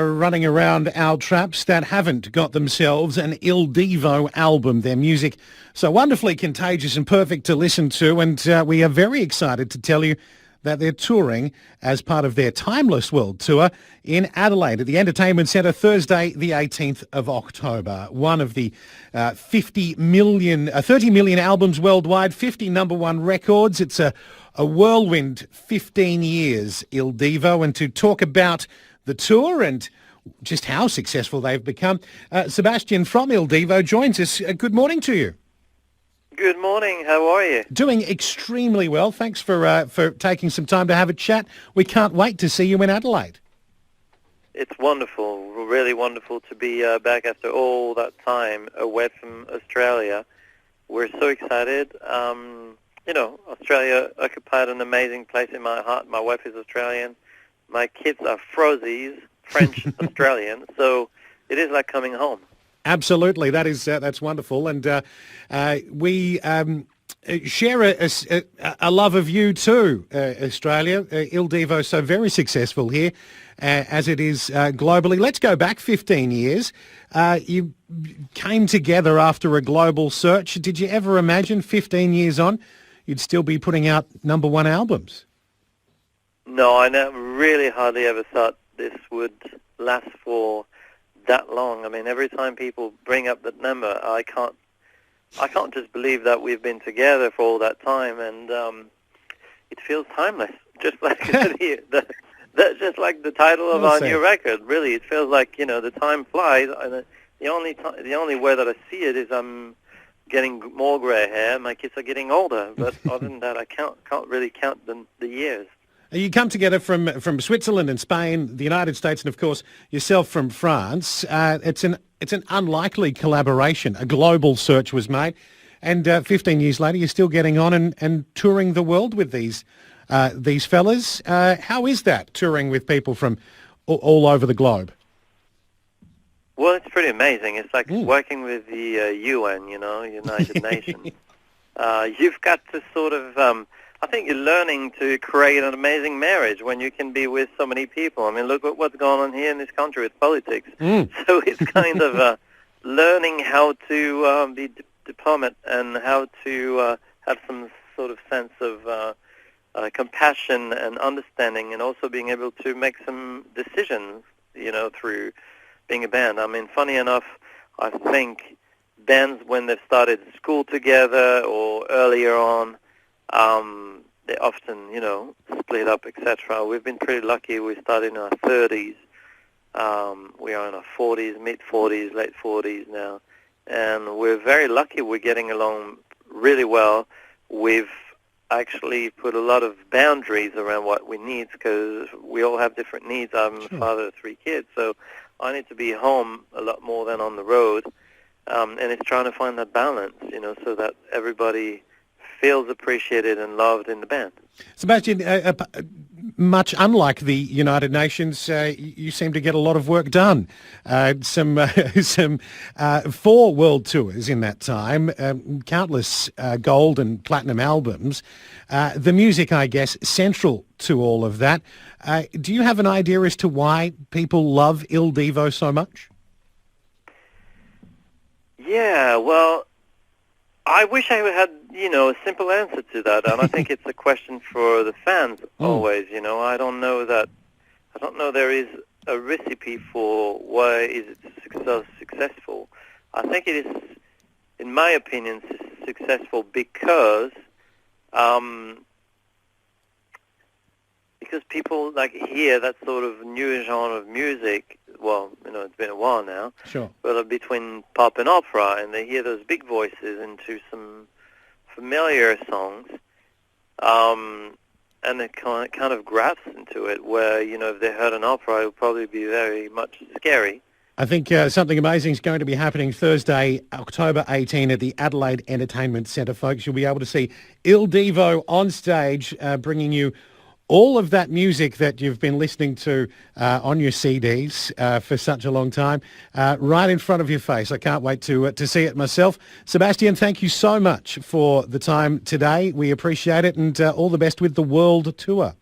Running around our traps that haven't got themselves an Il Divo album. Their music so wonderfully contagious and perfect to listen to, and we are very excited to tell you that they're touring as part of their Timeless World Tour in Adelaide at the Entertainment Centre Thursday the 18th of October. One of the 30 million albums worldwide, 50 number one records. It's a whirlwind 15 years, Il Divo, and to talk about the tour and just how successful they've become, Sébastien from Il Divo joins us. Good morning to you. Good morning. How are you? Doing extremely well. Thanks for taking some time to have a chat. We can't wait to see you in Adelaide. It's wonderful, really wonderful to be back after all that time away from Australia. We're so excited. Australia occupied an amazing place in my heart. My wife is Australian. My kids are Frozies, French Australian, so it is like coming home. Absolutely, that's wonderful, and we share a love of you too, Australia. Il Divo so very successful here, as it is globally. Let's go back 15 years. You came together after a global search. Did you ever imagine 15 years on you'd still be putting out number one albums? No, I really hardly ever thought this would last for that long. I mean, every time people bring up that number, I can't just believe that we've been together for all that time, and it feels timeless, just like just like the title of our new record. Really, it feels like the time flies. And the only way that I see it is I'm getting more grey hair. My kids are getting older, but other than that, I can't really count the years. You come together from Switzerland and Spain, the United States, and of course yourself from France. It's an unlikely collaboration. A global search was made, and 15 years later, you're still getting on and touring the world with these fellas. How is that, touring with people from all over the globe? Well, it's pretty amazing. It's like working with the UN, United Nations. You've got to sort of. I think you're learning to create an amazing marriage when you can be with so many people. I mean, look at what's going on here in this country with politics. So it's kind of learning how to be diplomat and how to have some sort of sense of compassion and understanding, and also being able to make some decisions, through being a band. I mean, funny enough, I think bands, when they've started school together or earlier on, they often, split up, etc. We've been pretty lucky. We started in our 30s. We are in our 40s, mid-40s, late 40s now. And we're very lucky. We're getting along really well. We've actually put a lot of boundaries around what we need, because we all have different needs. I'm a father of 3 kids, so I need to be home a lot more than on the road. And it's trying to find that balance, so that everybody feels appreciated and loved in the band. Sébastien, much unlike the United Nations, you seem to get a lot of work done. Some 4 world tours in that time, countless gold and platinum albums. The music, I guess, central to all of that. Do you have an idea as to why people love Il Divo so much? Yeah, well, I wish I had, a simple answer to that, and I think it's a question for the fans always. I don't know there is a recipe for why is it so successful. I think it is, in my opinion, successful because people hear that sort of new genre of music. Well, it's been a while now. Sure. But between pop and opera, and they hear those big voices into some familiar songs, and it kind of grabs into it, where, if they heard an opera, it would probably be very much scary. I think something amazing is going to be happening Thursday, October 18 at the Adelaide Entertainment Centre, folks. You'll be able to see Il Divo on stage, bringing you all of that music that you've been listening to on your CDs for such a long time, right in front of your face. I can't wait to see it myself. Sébastien, thank you so much for the time today. We appreciate it, and all the best with the world tour.